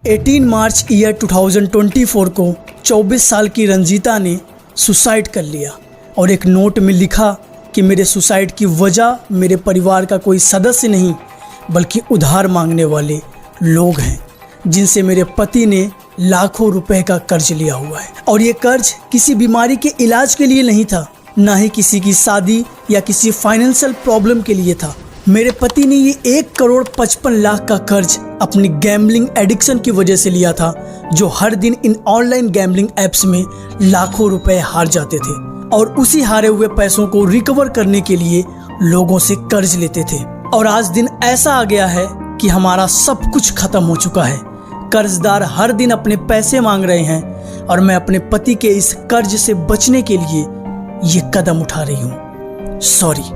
18 मार्च year 2024 को 24 साल की रंजीता ने सुसाइड कर लिया और एक नोट में लिखा कि मेरे सुसाइड की वजह मेरे परिवार का कोई सदस्य नहीं बल्कि उधार मांगने वाले लोग हैं जिनसे मेरे पति ने लाखों रुपए का कर्ज लिया हुआ है। और ये कर्ज किसी बीमारी के इलाज के लिए नहीं था, ना ही किसी की शादी या किसी फाइनेंशियल प्रॉब्लम के लिए था। मेरे पति ने ये 1,55,00,000 का कर्ज अपनी गैम्बलिंग एडिक्शन की वजह से लिया था, जो हर दिन इन ऑनलाइन गैम्बलिंग ऐप्स में लाखों रुपए हार जाते थे और उसी हारे हुए पैसों को रिकवर करने के लिए लोगों से कर्ज लेते थे। और आज दिन ऐसा आ गया है कि हमारा सब कुछ खत्म हो चुका है। कर्जदार हर दिन अपने पैसे मांग रहे हैं और मैं अपने पति के इस कर्ज से बचने के लिए ये कदम उठा रही हूँ। सॉरी।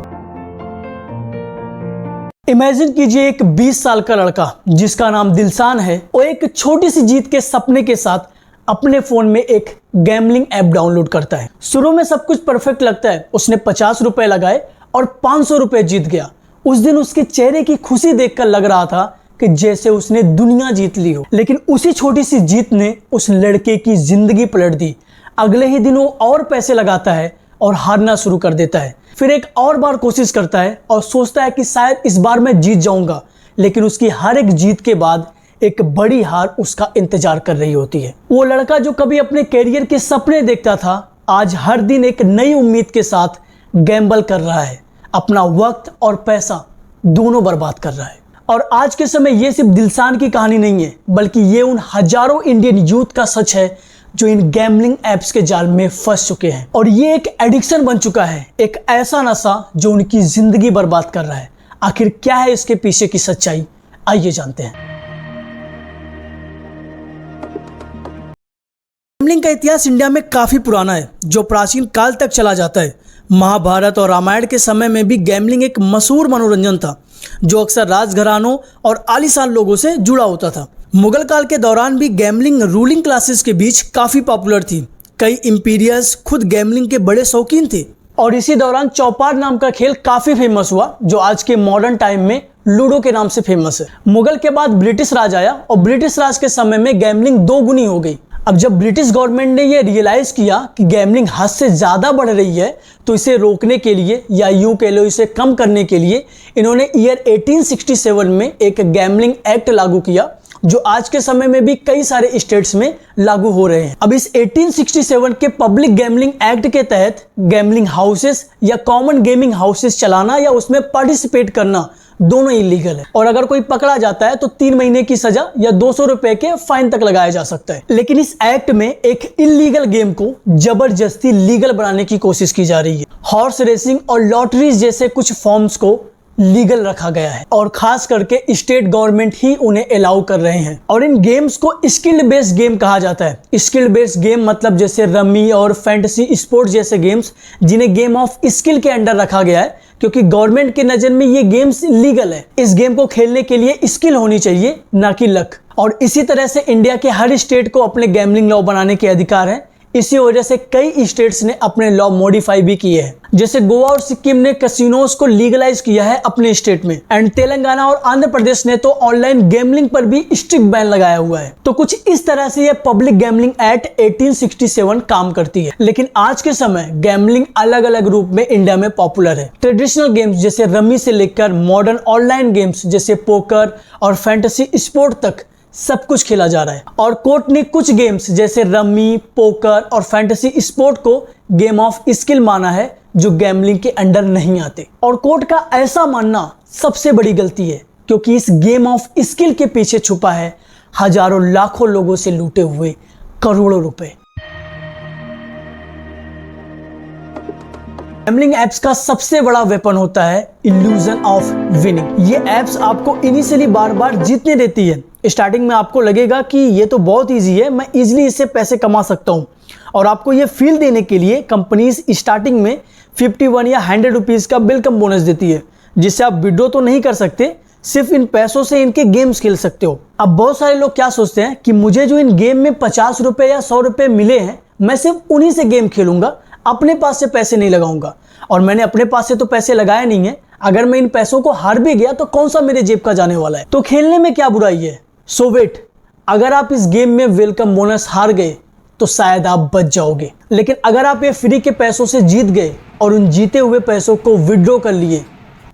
इमेजिन कीजिए एक 20 साल का लड़का जिसका नाम दिलसान है, वो एक छोटी सी जीत के सपने के साथ अपने फोन में एक गैम्बलिंग ऐप डाउनलोड करता है। शुरू में सब कुछ परफेक्ट लगता है। उसने 50 रुपए लगाए और 500 रुपए जीत गया। उस दिन उसके चेहरे की खुशी देखकर लग रहा था कि जैसे उसने दुनिया जीत ली हो। लेकिन उसी छोटी सी जीत ने उस लड़के की जिंदगी पलट दी। अगले ही दिन वो और पैसे लगाता है और हारना शुरू कर देता है। फिर एक और बार कोशिश करता है और सोचता है कि शायद इस बार मैं जीत जाऊंगा। लेकिन उसकी हर एक जीत के बाद एक बड़ी हार उसका इंतजार कर रही होती है। वो लड़का जो कभी अपने कैरियर के सपने देखता था, आज हर दिन एक नई उम्मीद के साथ गैम्बल कर रहा है। अपना वक्त और पैसा दोनों बर्बाद कर रहा है। और आज के समय ये सिर्फ दिलसान की कहानी नहीं है, बल्कि ये उन हजारों इंडियन यूथ का सच है जो इन गैम्बलिंग ऐप्स के जाल में फंस चुके हैं। और ये एक एडिक्शन बन चुका है, एक ऐसा नशा जो उनकी जिंदगी बर्बाद कर रहा है। आखिर क्या है इसके पीछे की सच्चाई, आइए जानते हैं। गैम्बलिंग का इतिहास इंडिया में काफी पुराना है, जो प्राचीन काल तक चला जाता है। महाभारत और रामायण के समय में भी गैम्बलिंग एक मशहूर मनोरंजन था, जो अक्सर राजघरानों और आलीशान लोगों से जुड़ा होता था। मुगल काल के दौरान भी गैम्बलिंग रूलिंग क्लासेस के बीच काफी पॉपुलर थी। कई इंपीरियल्स खुद गैम्बलिंग के बड़े शौकीन थे। और इसी दौरान चौपार नाम का खेल काफी फेमस हुआ, जो आज के मॉडर्न टाइम में लूडो के नाम से फेमस है। मुगल के बाद ब्रिटिश राज आया और ब्रिटिश राज के समय में गैम्बलिंग दोगुनी हो गई। अब जब ब्रिटिश गवर्नमेंट ने यह रियलाइज किया कि गैम्बलिंग हद से ज़्यादा बढ़ रही है, तो इसे रोकने के लिए या यूं कह लो इसे कम करने के लिए इन्होंने ईयर 1867 में एक गैम्बलिंग एक्ट लागू किया, जो आज के समय में भी कई सारे स्टेट्स में लागू हो रहे हैं। अब इस 1867 के पब्लिक गैम्बलिंग एक्ट के तहत गैम्बलिंग हाउसेस या कॉमन गेमिंग हाउसेस चलाना या उसमें पार्टिसिपेट करना दोनों इलीगल है। और अगर कोई पकड़ा जाता है तो 3 महीने की सजा या 200 रुपए के फाइन तक लगाया जा सकता है। लेकिन इस एक्ट में एक इलीगल गेम को जबरदस्ती लीगल बनाने की कोशिश की जा रही है। हॉर्स रेसिंग और लॉटरीज जैसे कुछ फॉर्म्स को लीगल रखा गया है और खास करके स्टेट गवर्नमेंट ही उन्हें अलाउ कर रहे हैं। और इन गेम्स को स्किल्ड बेस्ड गेम कहा जाता है। स्किल्ड बेस्ड गेम मतलब जैसे रमी और फैंटेसी स्पोर्ट्स जैसे गेम्स, जिन्हें गेम ऑफ स्किल के अंडर रखा गया है, क्योंकि गवर्नमेंट के नजर में ये गेम्स लीगल है। इस गेम को खेलने के लिए स्किल होनी चाहिए, ना कि लक। और इसी तरह से इंडिया के हर स्टेट को अपने गैम्बलिंग लॉ बनाने के अधिकार हैं। इसी वजह से कई स्टेट्स ने अपने लॉ मॉडिफाई भी किए हैं। जैसे गोवा और सिक्किम ने कैसीनोज को लीगलाइज किया है अपने स्टेट में, एंड तेलंगाना और आंध्र प्रदेश ने तो ऑनलाइन गैम्बलिंग पर भी स्ट्रिक्ट बैन लगाया हुआ है। तो कुछ इस तरह से यह पब्लिक गैम्बलिंग एक्ट 1867 काम करती है। लेकिन आज के समय गैम्बलिंग अलग अलग रूप में इंडिया में पॉपुलर है। ट्रेडिशनल गेम्स जैसे रमी से लेकर मॉडर्न ऑनलाइन गेम्स जैसे पोकर और फैंटेसी स्पोर्ट तक सब कुछ खेला जा रहा है। और कोर्ट ने कुछ गेम्स जैसे रमी, पोकर और फैंटेसी स्पोर्ट को गेम ऑफ स्किल माना है, जो गैम्बलिंग के अंडर नहीं आते। और कोर्ट का ऐसा मानना सबसे बड़ी गलती है, क्योंकि इस गेम ऑफ स्किल के पीछे छुपा है हजारों लाखों लोगों से लूटे हुए करोड़ों रुपए। गैम्बलिंग ऐप्स का सबसे बड़ा वेपन होता है इल्यूजन ऑफ विनिंग। ये ऐप्स आपको इनिशियली बार बार जीतने देती है। स्टार्टिंग में आपको लगेगा कि ये तो बहुत इजी है, मैं इजीली इससे पैसे कमा सकता हूँ। और आपको ये फील देने के लिए कंपनीज स्टार्टिंग में 51 या 100 रुपीज़ का वेलकम बोनस देती है, जिससे आप विड्रॉ तो नहीं कर सकते, सिर्फ इन पैसों से इनके गेम्स खेल सकते हो। अब बहुत सारे लोग क्या सोचते हैं कि मुझे जो इन गेम में 50 रुपए या 100 रुपए मिले हैं, मैं सिर्फ उन्हीं से गेम खेलूंगा, अपने पास से पैसे नहीं लगाऊंगा। और मैंने अपने पास से तो पैसे लगाए नहीं है, अगर मैं इन पैसों को हार भी गया तो कौन सा मेरे जेब का जाने वाला है, तो खेलने में क्या बुराई है। सो वेट, अगर आप इस गेम में वेलकम बोनस हार गए तो शायद आप बच जाओगे, लेकिन अगर आप ये फ्री के पैसों से जीत गए और उन जीते हुए पैसों को विड्रॉ कर लिए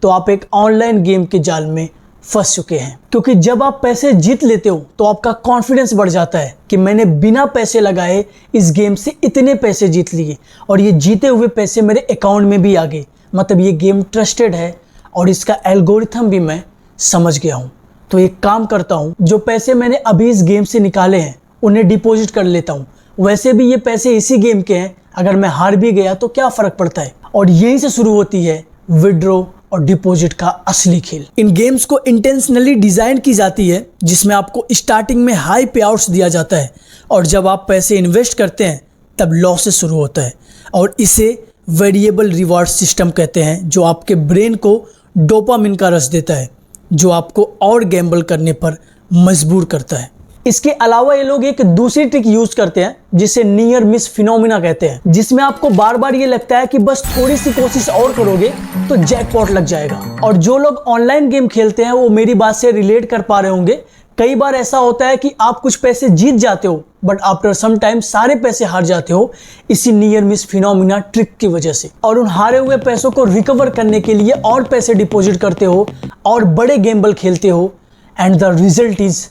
तो आप एक ऑनलाइन गेम के जाल में फंस चुके हैं। क्योंकि जब आप पैसे जीत लेते हो तो आपका कॉन्फिडेंस बढ़ जाता है कि मैंने बिना पैसे लगाए इस गेम से इतने पैसे जीत लिए और ये जीते हुए पैसे मेरे अकाउंट में भी आ गए, मतलब ये गेम ट्रस्टेड है और इसका एल्गोरिथम भी मैं समझ गया हूँ। तो एक काम करता हूँ, जो पैसे मैंने अभी इस गेम से निकाले हैं उन्हें डिपॉजिट कर लेता हूँ। वैसे भी ये पैसे इसी गेम के हैं, अगर मैं हार भी गया तो क्या फ़र्क पड़ता है। और यहीं से शुरू होती है विड्रॉ और डिपॉजिट का असली खेल। इन गेम्स को इंटेंशनली डिज़ाइन की जाती है जिसमें आपको स्टार्टिंग में हाई पे आउट्स दिया जाता है और जब आप पैसे इन्वेस्ट करते हैं तब लॉसेस शुरू होता है, और इसे वेरिएबल रिवार्ड सिस्टम कहते हैं, जो आपके ब्रेन को डोपामिन का रश देता है जो आपको और गैम्बल करने पर मजबूर करता है। इसके अलावा ये लोग एक दूसरी ट्रिक यूज करते हैं जिसे नियर मिस फिनोमिना कहते हैं, जिसमें आपको बार बार ये लगता है कि बस थोड़ी सी कोशिश और करोगे तो जैकपॉट लग जाएगा। और जो लोग ऑनलाइन गेम खेलते हैं वो मेरी बात से रिलेट कर पा रहे होंगे। कई बार ऐसा होता है कि आप कुछ पैसे जीत जाते हो बट आफ्टर सम टाइम सारे पैसे हार जाते हो इसी नियर मिस फिनोमिना ट्रिक की वजह से, और उन हारे हुए पैसों को रिकवर करने के लिए और पैसे डिपॉजिट करते हो और बड़े गेम्बल खेलते हो एंड द रिजल्ट इज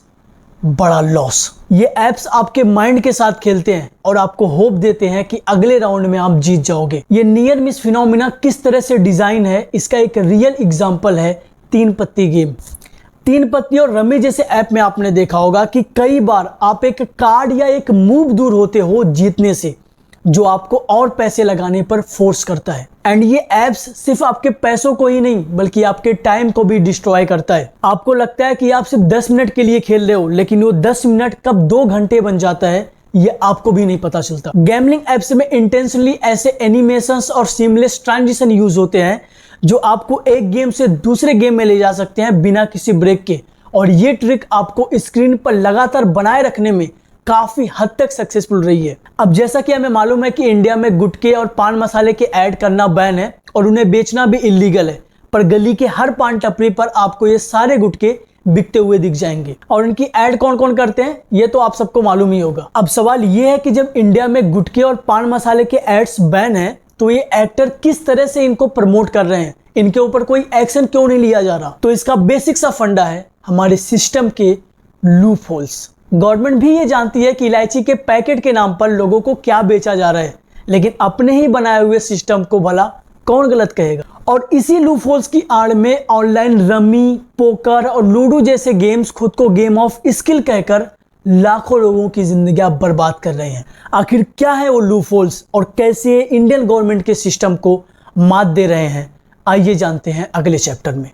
बड़ा लॉस। ये एप्स आपके माइंड के साथ खेलते हैं और आपको होप देते हैं कि अगले राउंड में आप जीत जाओगे। ये नियर मिस फिनोमिना किस तरह से डिजाइन है इसका एक रियल एग्जांपल है तीन पत्ती गेम। तीन पत्ती और रमी जैसे ऐप में आपने देखा होगा कि कई बार आप एक कार्ड या एक मूव दूर होते हो जीतने से, जो आपको और पैसे लगाने पर फोर्स करता है। एंड ये एप्स सिर्फ आपके पैसों को ही नहीं बल्कि आपके टाइम को भी डिस्ट्रॉय करता है। आपको लगता है कि आप सिर्फ 10 मिनट के लिए खेल रहे हो, लेकिन वो 10 मिनट कब 2 घंटे बन जाता है ये आपको भी नहीं पता चलता। गैम्बलिंग एप्स में इंटेंशनली ऐसे एनिमेशंस और सीमलेस ट्रांजिशन यूज होते हैं जो आपको एक गेम से दूसरे गेम में ले जा सकते हैं बिना किसी ब्रेक के, और ये ट्रिक आपको स्क्रीन पर लगातार बनाए रखने में काफी हद तक सक्सेसफुल रही है। अब जैसा कि हमें मालूम है कि इंडिया में गुटखे और पान मसाले के ऐड करना बैन है और उन्हें बेचना भी इलीगल है, पर गली के हर पान टपरी पर आपको ये सारे गुटखे बिकते हुए दिख जाएंगे। और इनकी ऐड कौन कौन करते हैं ये तो आप सबको मालूम ही होगा। अब सवाल ये है कि जब इंडिया में गुटखे और पान मसाले के एड्स बैन है तो ये एक्टर किस तरह से इनको प्रमोट कर रहे हैं, इनके ऊपर कोई एक्शन क्यों नहीं लिया जा रहा। तो इसका बेसिक सा फंडा है हमारे सिस्टम के लूप होल्स। गवर्नमेंट भी ये जानती है कि इलायची के पैकेट के नाम पर लोगों को क्या बेचा जा रहा है, लेकिन अपने ही बनाए हुए सिस्टम को भला कौन गलत कहेगा। और इसी लूप होल्स की आड़ में ऑनलाइन रमी, पोकर और लूडो जैसे गेम्स खुद को गेम ऑफ स्किल कहकर लाखों लोगों की जिंदगियां बर्बाद कर रहे हैं। आखिर क्या है वो लूप होल्स और कैसे इंडियन गवर्नमेंट के सिस्टम को मात दे रहे हैं, आइए जानते हैं अगले चैप्टर में।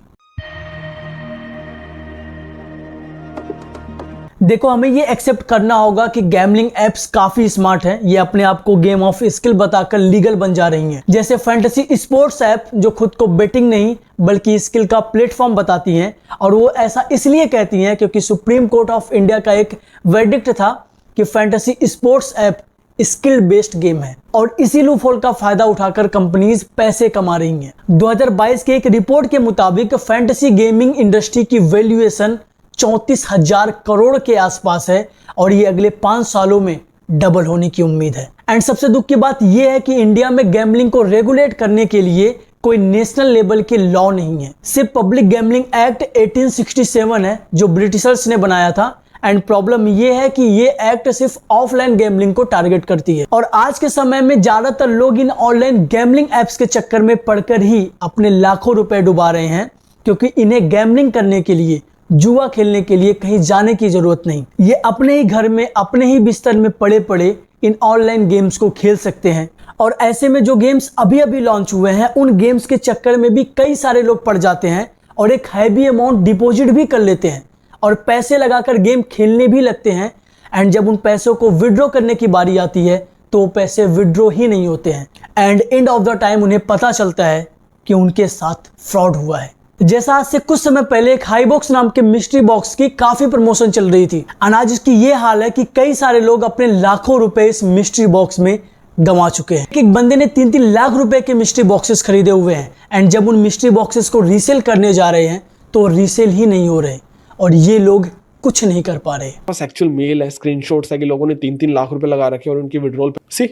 देखो, हमें ये एक्सेप्ट करना होगा कि गैम्बलिंग एप्स काफी स्मार्ट हैं। ये अपने आप को गेम ऑफ स्किल बताकर लीगल बन जा रही हैं। जैसे फैंटेसी स्पोर्ट्स ऐप जो खुद को बेटिंग नहीं बल्कि स्किल का प्लेटफॉर्म बताती हैं, और वो ऐसा इसलिए कहती हैं क्योंकि सुप्रीम कोर्ट ऑफ इंडिया का एक वर्डिक्ट था कि fantasy sports app skill based game है, और इसी लूपहोल का फायदा उठाकर कंपनीज पैसे कमा रही हैं। 2022 के एक रिपोर्ट के मुताबिक फैंटेसी गेमिंग इंडस्ट्री की वैल्यूएशन 34,000 करोड़ के आसपास है और ये अगले 5 सालों में डबल होने की उम्मीद है। एंड सबसे दुख की बात यह है कि इंडिया में गैम्बलिंग को रेगुलेट करने के लिए कोई नेशनल लेवल के लॉ नहीं है। सिर्फ पब्लिक गैम्बलिंग एक्ट 1867 है जो ब्रिटिशर्स ने बनाया था। एंड प्रॉब्लम यह है कि ये एक्ट सिर्फ ऑफलाइन गैम्बलिंग को टारगेट करती है, और आज के समय में ज्यादातर लोग इन ऑनलाइन गैम्बलिंग एप्स के चक्कर में पड़कर ही अपने लाखों रुपए डुबा रहे हैं, क्योंकि इन्हें गैम्बलिंग करने के लिए, जुआ खेलने के लिए कहीं जाने की जरूरत नहीं। ये अपने ही घर में अपने ही बिस्तर में पड़े पड़े इन ऑनलाइन गेम्स को खेल सकते हैं। और ऐसे में जो गेम्स अभी अभी लॉन्च हुए हैं उन गेम्स के चक्कर में भी कई सारे लोग पड़ जाते हैं और एक हैवी अमाउंट डिपॉजिट भी कर लेते हैं और पैसे लगाकर गेम खेलने भी लगते हैं। एंड जब उन पैसों को विड्रॉ करने की बारी आती है तो वो पैसे विड्रॉ ही नहीं होते हैं। And end of the time उन्हें पता चलता है कि उनके साथ फ्रॉड हुआ है। जैसा आज से कुछ समय पहले एक हाई बॉक्स नाम के मिस्ट्री बॉक्स की काफी प्रमोशन चल रही थी। आज इसकी ये हाल है कि कई सारे लोग अपने लाखों रुपए इस मिस्ट्री बॉक्स में गंवा चुके हैं। एक बंदे ने 3-3 लाख रुपए के मिस्ट्री बॉक्सेस खरीदे हुए हैं एंड जब उन मिस्ट्री बॉक्सेस को रीसेल करने जा रहे हैं तो रीसेल ही नहीं हो रहे और ये लोग कुछ नहीं कर पा रहे। बस एक्चुअल मेल है, स्क्रीनशॉट्स है कि लोगों ने 3-3 लाख रुपए लगा रखे और उनकी विड्रॉल पे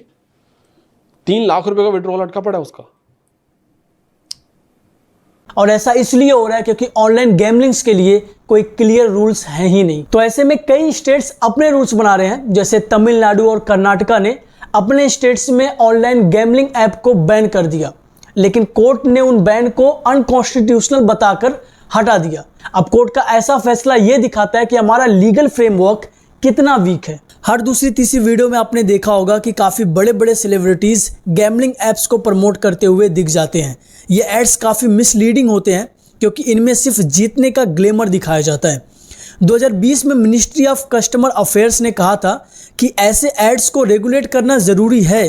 3 लाख रुपए का विड्रॉल अटका पड़ा है उसका। और ऐसा इसलिए हो रहा है क्योंकि ऑनलाइन गैमलिंग्स के लिए कोई क्लियर रूल्स हैं ही नहीं। तो ऐसे में कई स्टेट्स अपने रूल्स बना रहे हैं, जैसे तमिलनाडु और कर्नाटका ने अपने स्टेट्स में ऑनलाइन गैमलिंग ऐप को बैन कर दिया, लेकिन कोर्ट ने उन बैन को अनकॉन्स्टिट्यूशनल बताकर हटा दिया। अब कोर्ट का ऐसा फैसला यह दिखाता है कि हमारा लीगल फ्रेमवर्क कितना वीक है। हर दूसरी तीसरी वीडियो में आपने देखा होगा कि काफ़ी बड़े बड़े सेलिब्रिटीज़ गैमलिंग ऐप्स को प्रमोट करते हुए दिख जाते हैं। ये एड्स काफ़ी मिसलीडिंग होते हैं क्योंकि इनमें सिर्फ जीतने का ग्लैमर दिखाया जाता है। 2020 में मिनिस्ट्री ऑफ कस्टमर अफेयर्स ने कहा था कि ऐसे एड्स को रेगुलेट करना ज़रूरी है,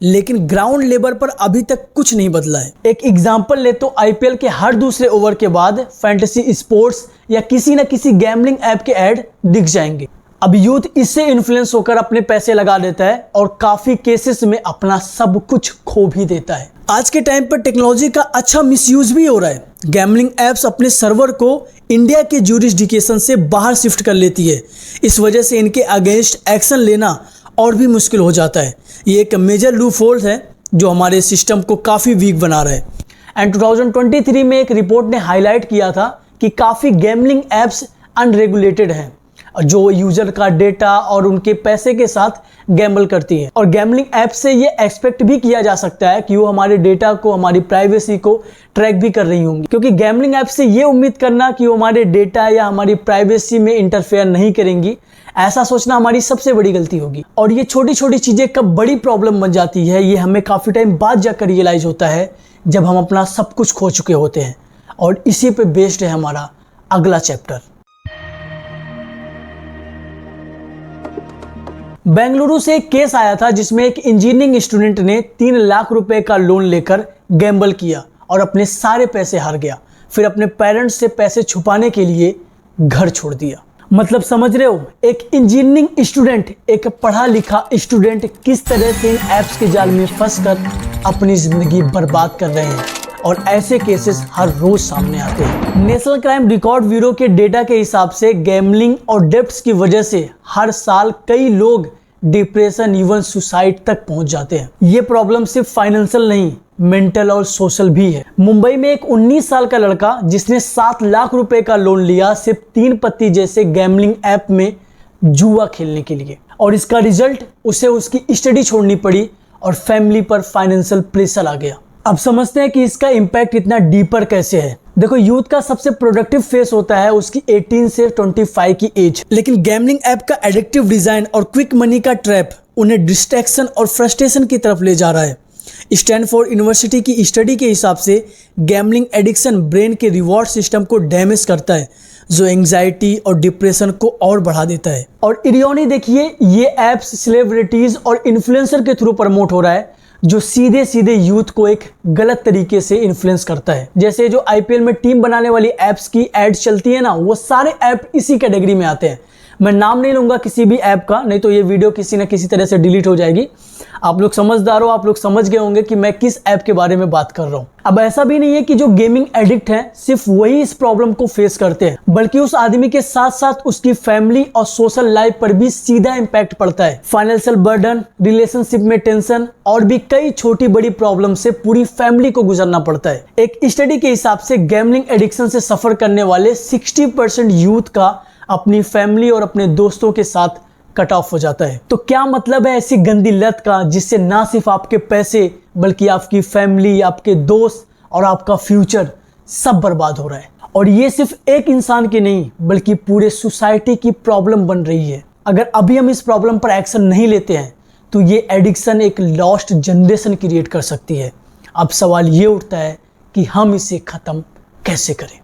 लेकिन ग्राउंड लेवल पर अभी तक कुछ नहीं बदला है। एक एग्जाम्पल ले तो आईपीएल के हर दूसरे ओवर के बाद फैंटेसी स्पोर्ट्स या किसी न किसी गैमलिंग ऐप के ऐड दिख जाएंगे। अब यूथ इससे इन्फ्लुएंस होकर अपने पैसे लगा देता है और काफ़ी केसेस में अपना सब कुछ खो भी देता है। आज के टाइम पर टेक्नोलॉजी का अच्छा मिसयूज भी हो रहा है। गैमलिंग ऐप्स अपने सर्वर को इंडिया के ज्यूरिसडिक्शन से बाहर शिफ्ट कर लेती है। इस वजह से इनके अगेंस्ट एक्शन लेना और भी मुश्किल हो जाता है। ये एक मेजर लूप होल है जो हमारे सिस्टम को काफ़ी वीक बना रहा है। एंड 2023 में एक रिपोर्ट ने हाईलाइट किया था कि काफ़ी गैमलिंग ऐप्स अनरेगुलेटेड हैं जो यूजर का डेटा और उनके पैसे के साथ गैम्बल करती है। और गैमलिंग ऐप से ये एक्सपेक्ट भी किया जा सकता है कि वो हमारे डेटा को, हमारी प्राइवेसी को ट्रैक भी कर रही होंगी, क्योंकि गैमलिंग ऐप से ये उम्मीद करना कि वो हमारे डेटा या हमारी प्राइवेसी में इंटरफेयर नहीं करेंगी, ऐसा सोचना हमारी सबसे बड़ी गलती होगी। और ये छोटी छोटी चीज़ें कब बड़ी प्रॉब्लम बन जाती है, ये हमें काफ़ी टाइम बाद जाकर रियलाइज़ होता है, जब हम अपना सब कुछ खो चुके होते हैं। और इसी पे बेस्ड है हमारा अगला चैप्टर। बेंगलुरु से एक केस आया था जिसमें एक इंजीनियरिंग स्टूडेंट ने 3 लाख रुपए का लोन लेकर गैम्बल किया और अपने सारे पैसे हार गया। फिर अपने पेरेंट्स से पैसे छुपाने के लिए घर छोड़ दिया। मतलब समझ रहे हो, एक इंजीनियरिंग स्टूडेंट, एक पढ़ा लिखा स्टूडेंट किस तरह से इन ऐप्स के जाल में फंसकर अपनी जिंदगी बर्बाद कर रहे हैं। और ऐसे केसेस हर रोज सामने आते हैं। नेशनल क्राइम रिकॉर्ड ब्यूरो के डेटा के हिसाब से गैमलिंग और डेब्ट्स की वजह से हर साल कई लोग डिप्रेशन, इवन सुसाइड तक पहुंच जाते हैं। ये प्रॉब्लम सिर्फ फाइनेंशियल नहीं, मेंटल और सोशल भी है। मुंबई में एक 19 साल का लड़का जिसने 7 लाख रुपए का लोन लिया सिर्फ 3 पत्ती जैसे गैमलिंग ऐप में जुआ खेलने के लिए, और इसका रिजल्ट उसे उसकी स्टडी छोड़नी पड़ी और फैमिली पर फाइनेंशियल प्रेशर आ गया। अब समझते हैं कि इसका इम्पैक्ट इतना डीपर कैसे है। देखो, यूथ का सबसे प्रोडक्टिव फेस होता है उसकी 18 से 25 की एज, लेकिन गैमलिंग ऐप का एडिक्टिव डिजाइन और क्विक मनी का ट्रैप उन्हें डिस्ट्रैक्शन और फ्रस्ट्रेशन की तरफ ले जा रहा है। स्टैनफोर्ड यूनिवर्सिटी की स्टडी के हिसाब से गैमलिंग एडिक्शन ब्रेन के रिवॉर्ड सिस्टम को डैमेज करता है, जो एंग्जाइटी और डिप्रेशन को और बढ़ा देता है। और इरियोनी देखिए, ये ऐप्स सेलिब्रिटीज और इन्फ्लुएंसर के थ्रू प्रमोट हो रहा है, जो सीधे सीधे यूथ को एक गलत तरीके से इन्फ्लुएंस करता है। जैसे जो आईपीएल में टीम बनाने वाली ऐप्स की एड्स चलती है ना, वो सारे ऐप इसी कैटेगरी में आते हैं। मैं नाम नहीं लूंगा किसी भी ऐप का, नहीं तो ये वीडियो किसी न किसी तरह से डिलीट हो जाएगी। आप लोग समझदार हो, आप लोग समझ गए होंगे कि मैं किस ऐप के बारे में बात कर रहा हूं। अब ऐसा भी नहीं है कि जो गेमिंग एडिक्ट हैं सिर्फ वही इस प्रॉब्लम को फेस करते हैं, बल्कि उस आदमी के साथ साथ उसकी फैमिली और सोशल लाइफ पर भी सीधा इंपैक्ट पड़ता है। फाइनेंशियल बर्डन, रिलेशनशिप में टेंशन और भी कई छोटी बड़ी प्रॉब्लम से पूरी फैमिली को गुजरना पड़ता है। एक स्टडी के हिसाब से गैमलिंग एडिक्शन से सफर करने वाले 60% यूथ का अपनी फैमिली और अपने दोस्तों के साथ कट ऑफ हो जाता है। तो क्या मतलब है ऐसी गंदी लत का, जिससे ना सिर्फ आपके पैसे बल्कि आपकी फैमिली, आपके दोस्त और आपका फ्यूचर सब बर्बाद हो रहा है। और ये सिर्फ एक इंसान की नहीं बल्कि पूरे सोसाइटी की प्रॉब्लम बन रही है। अगर अभी हम इस प्रॉब्लम पर एक्शन नहीं लेते हैं तो ये एडिक्शन एक लॉस्ट जनरेशन क्रिएट कर सकती है। अब सवाल ये उठता है कि हम इसे खत्म कैसे करें।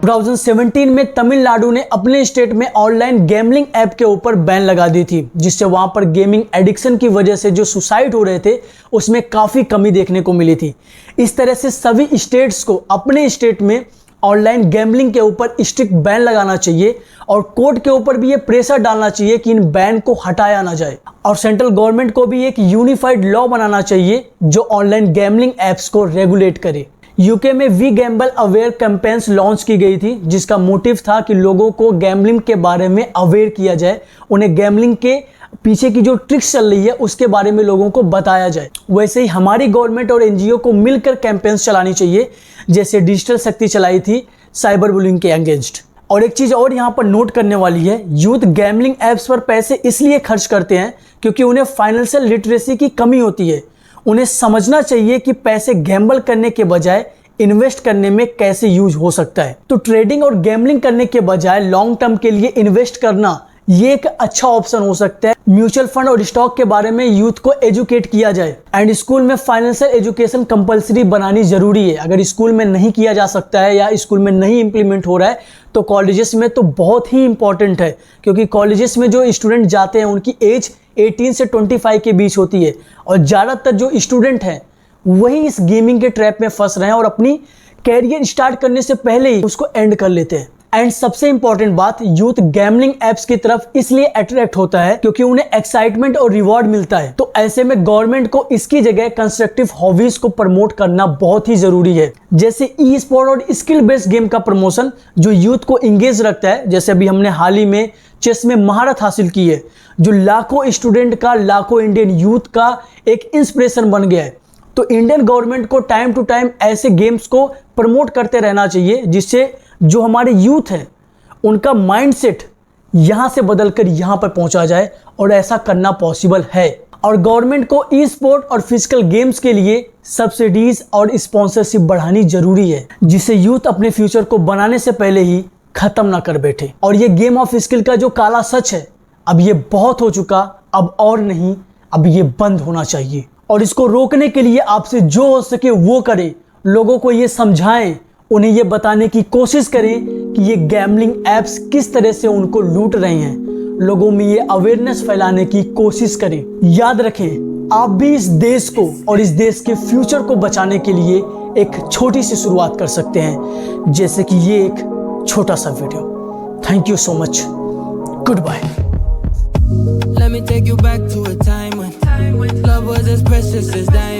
2017 में तमिलनाडु ने अपने स्टेट में ऑनलाइन गैमलिंग ऐप के ऊपर बैन लगा दी थी, जिससे वहां पर गेमिंग एडिक्शन की वजह से जो सुसाइड हो रहे थे उसमें काफ़ी कमी देखने को मिली थी। इस तरह से सभी स्टेट्स को अपने स्टेट में ऑनलाइन गैमलिंग के ऊपर स्ट्रिक्ट बैन लगाना चाहिए और कोर्ट के ऊपर भी ये प्रेशर डालना चाहिए कि इन बैन को हटाया ना जाए। और सेंट्रल गवर्नमेंट को भी एक यूनिफाइड लॉ बनाना चाहिए जो ऑनलाइन गैमलिंग ऐप्स को रेगुलेट करे। यूके में we gamble aware campaigns launch की गई थी, जिसका मोटिव था कि लोगों को गैम्बलिंग के बारे में अवेयर किया जाए, उन्हें गैम्बलिंग के पीछे की जो ट्रिक्स चल रही है उसके बारे में लोगों को बताया जाए। वैसे ही हमारी गवर्नमेंट और एनजीओ को मिलकर कैंपेन्स चलानी चाहिए, जैसे डिजिटल शक्ति चलाई थी साइबर बुलिंग के अगेंस्ट। और एक चीज़ और यहाँ पर नोट करने वाली है, यूथ गैम्बलिंग ऐप्स पर पैसे इसलिए खर्च करते हैं क्योंकि उन्हें फाइनेंशियल लिटरेसी की कमी होती है। उन्हें समझना चाहिए कि पैसे गैम्बल करने के बजाय इन्वेस्ट करने में कैसे यूज हो सकता है। तो ट्रेडिंग और गैम्बलिंग करने के बजाय लॉन्ग टर्म के लिए इन्वेस्ट करना ये एक अच्छा ऑप्शन हो सकता है। म्यूचुअल फंड और स्टॉक के बारे में यूथ को एजुकेट किया जाए एंड स्कूल में फाइनेंशियल एजुकेशन कंपलसरी बनानी जरूरी है। अगर स्कूल में नहीं किया जा सकता है या स्कूल में नहीं इंप्लीमेंट हो रहा है तो कॉलेजेस में तो बहुत ही इंपॉर्टेंट है, क्योंकि कॉलेजेस में जो स्टूडेंट जाते हैं उनकी एज 18 से 25 के बीच होती है और ज़्यादातर जो स्टूडेंट हैं वही इस गेमिंग के ट्रैप में फंस रहे हैं और अपनी कैरियर स्टार्ट करने से पहले ही उसको एंड कर लेते हैं। एंड सबसे इंपॉर्टेंट बात, यूथ गैम्बलिंग एप्स की तरफ इसलिए अट्रैक्ट होता है क्योंकि उन्हें एक्साइटमेंट और रिवॉर्ड मिलता है। तो ऐसे में गवर्नमेंट को इसकी जगह कंस्ट्रक्टिव हॉबीज को प्रमोट करना बहुत ही जरूरी है, जैसे ई स्पोर्ट और स्किल बेस्ड गेम का प्रमोशन जो यूथ को इंगेज रखता है। जैसे अभी हमने हाल ही में चेस में महारत हासिल की है, जो लाखों स्टूडेंट का, लाखों इंडियन यूथ का एक इंस्पिरेशन बन गया है। तो इंडियन गवर्नमेंट को टाइम टू टाइम ऐसे गेम्स को प्रमोट करते रहना चाहिए, जिससे जो हमारे यूथ है उनका माइंडसेट यहाँ से बदलकर यहाँ पर पहुँचा जाए, और ऐसा करना पॉसिबल है। और गवर्नमेंट को ई स्पोर्ट और फिजिकल गेम्स के लिए सब्सिडीज और स्पॉन्सरशिप बढ़ानी जरूरी है, जिससे यूथ अपने फ्यूचर को बनाने से पहले ही खत्म ना कर बैठे। और ये गेम ऑफ स्किल का जो काला सच है, अब ये बहुत हो चुका, अब और नहीं, अब ये बंद होना चाहिए। और इसको रोकने के लिए आपसे जो हो सके वो करें, लोगों को ये समझाएं, उन्हें ये बताने की कोशिश करें कि ये गैम्बलिंग ऐप्स किस तरह से उनको लूट रहे हैं। लोगों में ये अवेयरनेस फैलाने की कोशिश करें। याद रखें, आप भी इस देश को और इस देश के फ्यूचर को बचाने के लिए एक छोटी सी शुरुआत कर सकते हैं, जैसे कि ये एक छोटा सा वीडियो। Thank you so much, goodbye. Let me take you back to a time when love was as precious as diamonds.